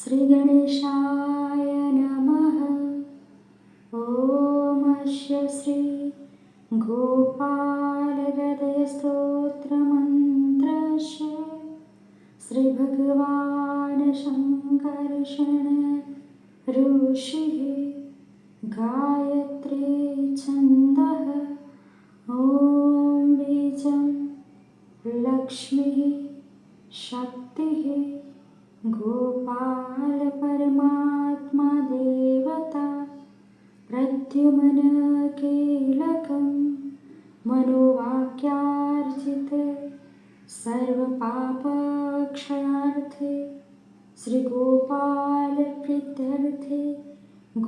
श्रीगणेशाय नमः। ॐ श्री गोपालहृदयस्तोत्रमन्त्रस्य श्रीभगवान् शङ्कर्षण ऋषिः गायत्री छन्दः। ॐ बीजं लक्ष्मीः शक्तिः गोपाल परमात्मा देवता प्रद्युम्न कीलकं मनोवाक्यार्जिते सर्वपापक्षयार्थे श्रीगोपाल प्रीत्यर्थे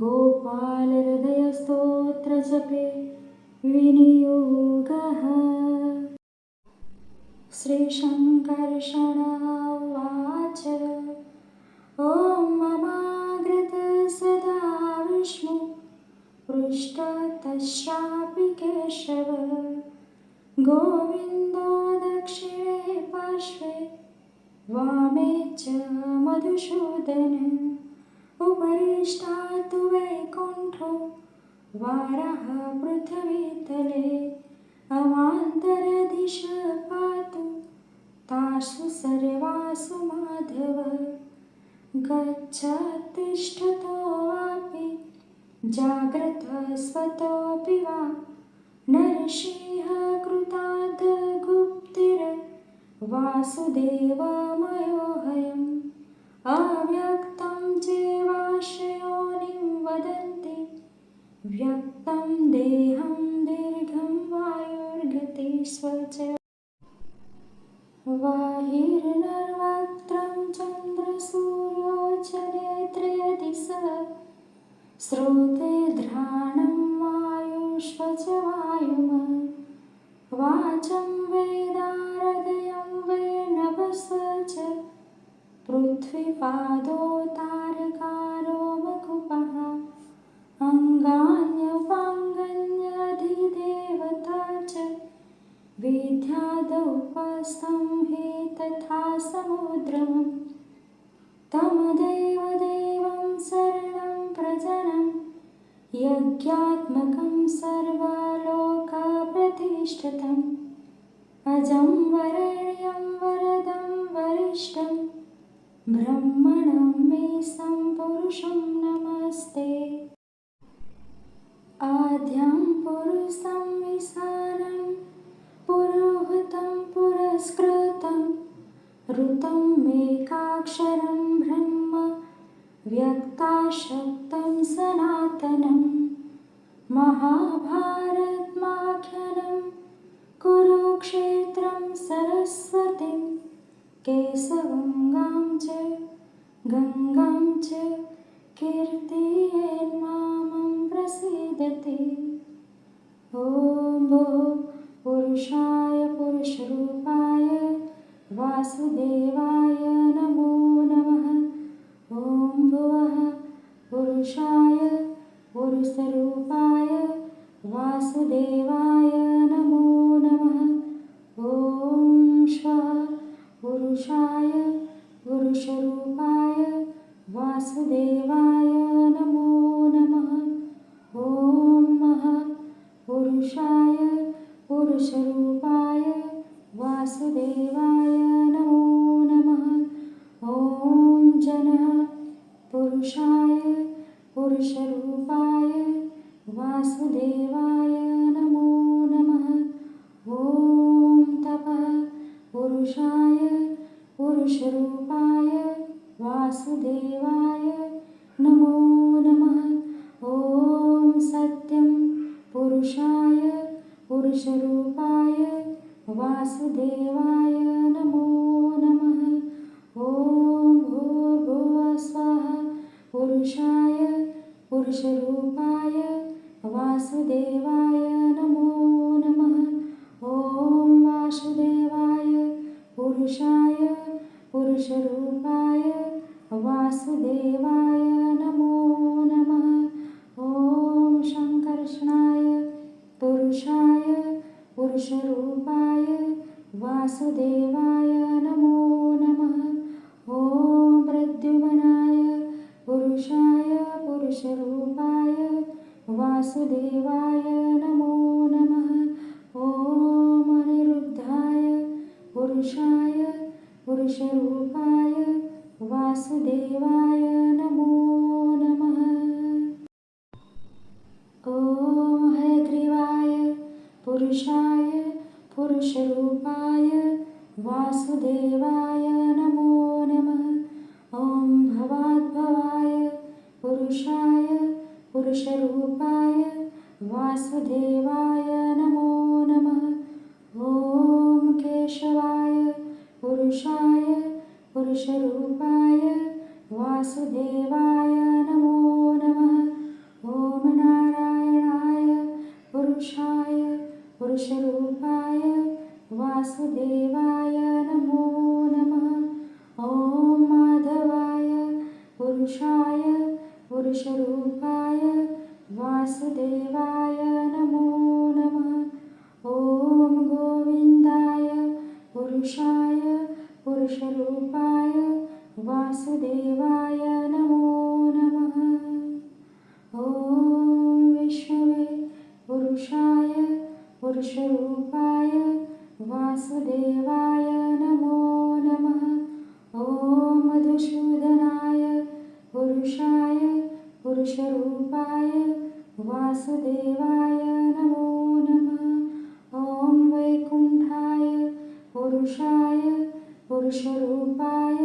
गोपाल हृदयस्तोत्रजपे विनियोगः। श्रीशङ्कर्षण उवाच ॐ ममाग्रतः सदा विष्णु पृष्ठतश्चापि केशव गोविन्दो दक्षिणे पार्श्वे वामे च मधुसूदन उपरिष्टात् वैकुण्ठो वारः पृथ्वीतले अवान्तरदिश पातु तासु सर्वासु माधव गच्छतिष्ठतो वापि जाग्रतः स्वतोऽपि वा नरसिंहकृताद् गुप्तिर् वासुदेवमयोऽहम् अव्यक्तं जीवाश्रयोनिं वदन्ति व्यक्तं देहं दीर्घं वायुर्गतिस्वच वाहिर्नर्वक्त्रं चन्द्रसूर्यो च नेत्रे दिशः श्रोते घ्राणं वायुष्वच वायुम् वाचं वेदाहृदयं वे नभस्वच पृथ्वीपादो तारकारो मकुपः अङ्गान्यपाङ्गन्यधिदेवता च विद्यादौपस्थं हि तथा समुद्रं तमदेवदेवं शरणं प्रजनं यज्ञात्मकं सर्वलोकप्रतिष्ठितम् अजं वरेण्यं वरदं वरिष्ठं ब्रह्मणं मे सम्पुरुषं नमस्ते। आद्यं पुरुषं विशालं पुरोहितं पुरस्कृतं ऋतं मेकाक्षरं ब्रह्म व्यक्ताशक्तं सनातनं महाभारतमाख्यानं कुरुक्षेत्रं सरस्वतीं केशवं गङ्गां च कीर्तयेन्नामं प्रसीदति। ॐ भो पुरुषाय पुरुषरूपाय वासुदेवाय नमो नमः। ॐ भुवः पुरुषाय पुरुषरूपाय वासुदेवाय नमो नमः। ॐ श्वः पुरुषाय पुरुषरूपाय वासुदेवाय नमो नमः। ॐ महः पुरुषाय पुरुषरूपाय वासुदेवाय नमो नमः। ॐ जनः पुरुषाय पुरुषरूपाय वासुदेवाय नमो नमः। ॐ तपः पुरुषाय पुरुषरूपाय वासुदेवाय नमो नमः। ॐ सत्यं पुरुषाय पुरुषरूपाय वासुदेवाय नमो नमः। ॐ भूर्भुवः स्वः पुरुषाय पुरुषरूपाय वासुदेवाय नमो नमः। ॐ वासुदेवाय पुरुषाय पुरुषरूपाय वासुदेवाय नमो नमः। ॐ शङ्कर्षणाय पुरुषाय पुरुषरूपाय वासुदेवाय नमो नमः। ॐ प्रद्युम्नाय पुरुषाय पुरुषरूपाय वासुदेवाय नमो नमः। ॐ अनिरुद्धाय पुरुषाय पुरुषरूपाय वासुदेवाय नमो नमः। ॐ हयग्रीवाय पुरुषाय पुरुषरूपाय वासुदेवाय नमो नमः। ॐ भवाद्भवाय पुरुषाय पुरुषरूपाय वासुदेवाय नमो नमः। ॐ केशवाय पुरुषाय पुरुषरूपाय वासुदेवाय नमो नमः। ॐ नारायणाय पुरुषाय पुरुषरूपाय वासुदेवाय नमो नमः। ॐ माधवाय पुरुषाय पुरुषरूपाय वासुदेवाय नमो नमः। ॐ गोविन्दाय पुरुषाय पुरुषरूपाय वासुदेवाय नमो नमः। ॐ विष्णवे पुरुषाय पुरुषरूपाय वासुदेवाय नमो नमः। ॐ मधुसूदनाय पुरुषाय पुरुषरूपाय वासुदेवाय नमो नमः। ॐ वैकुण्ठाय पुरुषाय पुरुषरूपाय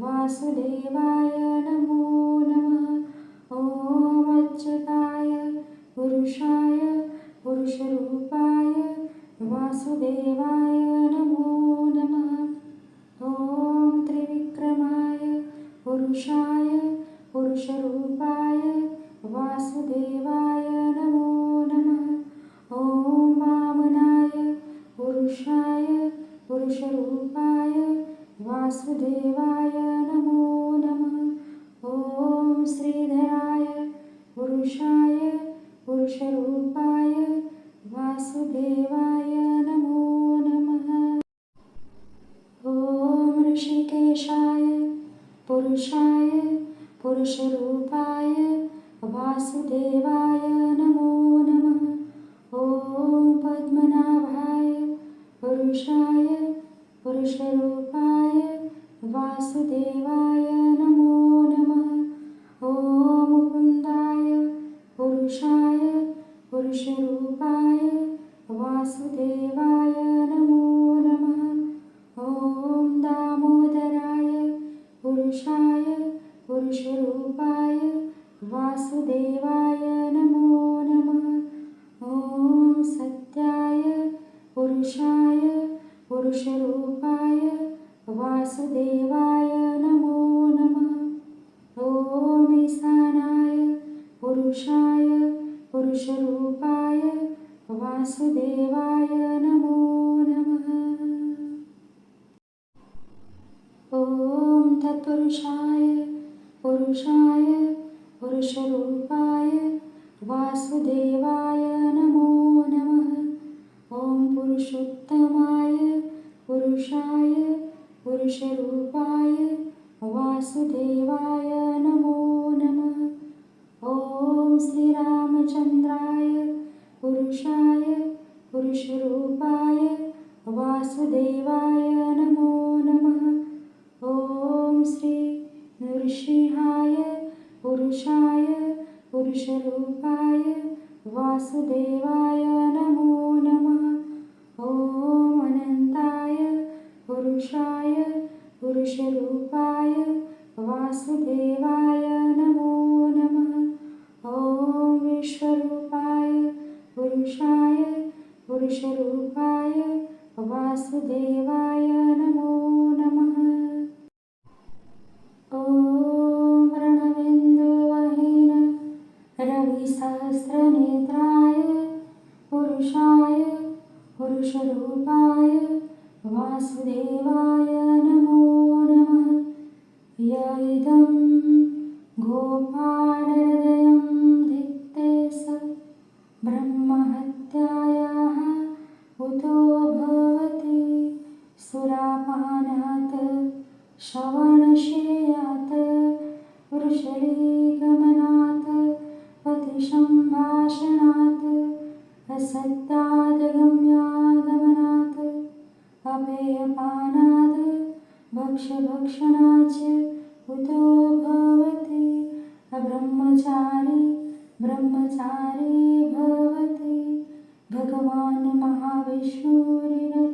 वासुदेवाय नमो नमः। ॐ अच्युताय पुरुषाय पुरुषरूपाय वासुदेवाय नमो नमः। ॐ त्रिविक्रमाय पुरुषाय पुरुषरूपाय वासुदेवाय नमो नमः। ॐ वामनाय पुरुषाय पुरुषरूपाय वासुदेवाय नमो नमः। ॐ श्रीधराय पुरुषाय पुरुषरूपाय वासुदेवाय नमो नमः। ॐ ऋषिकेशाय पुरुषाय पुरुषरूपाय वासुदेवाय नमो नमः। ॐ पद्मनाभाय पुरुषाय पुरुषरूपाय वासुदेवाय नमो नमः। ॐ मुकुन्दाय पुरुषाय पुरुषरूपाय वासुदेवाय नमो नमः। ॐ दामोदराय पुरुषाय पुरुषरूपाय वासुदेवाय नमो नमः। ॐ सत्याय पुरुषाय पुरुषरूपाय वासुदेवाय नमो नमः। ॐ ईशानाय पुरुषाय पुरुषरूपाय वासुदेवाय नमो नमः। ॐ तत्पुरुषाय पुरुषाय पुरुषरूपाय वासुदेवाय नमो नमः। ॐ पुरुषोत्तमाय पुरुषाय पुरुषरूपाय वासुदेवाय नमो नमः। ॐ श्रीरामचन्द्राय पुरुषाय पुरुषरूपाय वासुदेवाय नमो नमः। ॐ श्री नृसिंहाय पुरुषाय पुरुषरूपाय वासुदेवाय नमो नमः। ॐ अनन्ताय पुरुषाय पुरुषरूपाय वासुदेवाय नमो नमः। ॐ विश्वरूपाय पुरुषाय पुरुषरूपाय वासुदेवाय नमो नमः। ॐ रणविन्दुवहिन रविसहस्रनेत्राय पुरुषाय पुरुषरूपाय वासुदेवाय नमो नमः। य इदं गोपालहृदयं धिक्ते स ब्रह्महत्यायाः कुतो भवति। सुरापानात् श्रवणशय्यात् वृषली संभाषणात् असत्यादगम्यागमनात् अपेयपानाद् भक्षभक्षणाच्च कुतो भवति अब्रह्मचारी ब्रह्मचारी भवति भगवान् महाविष्णुरिरचितः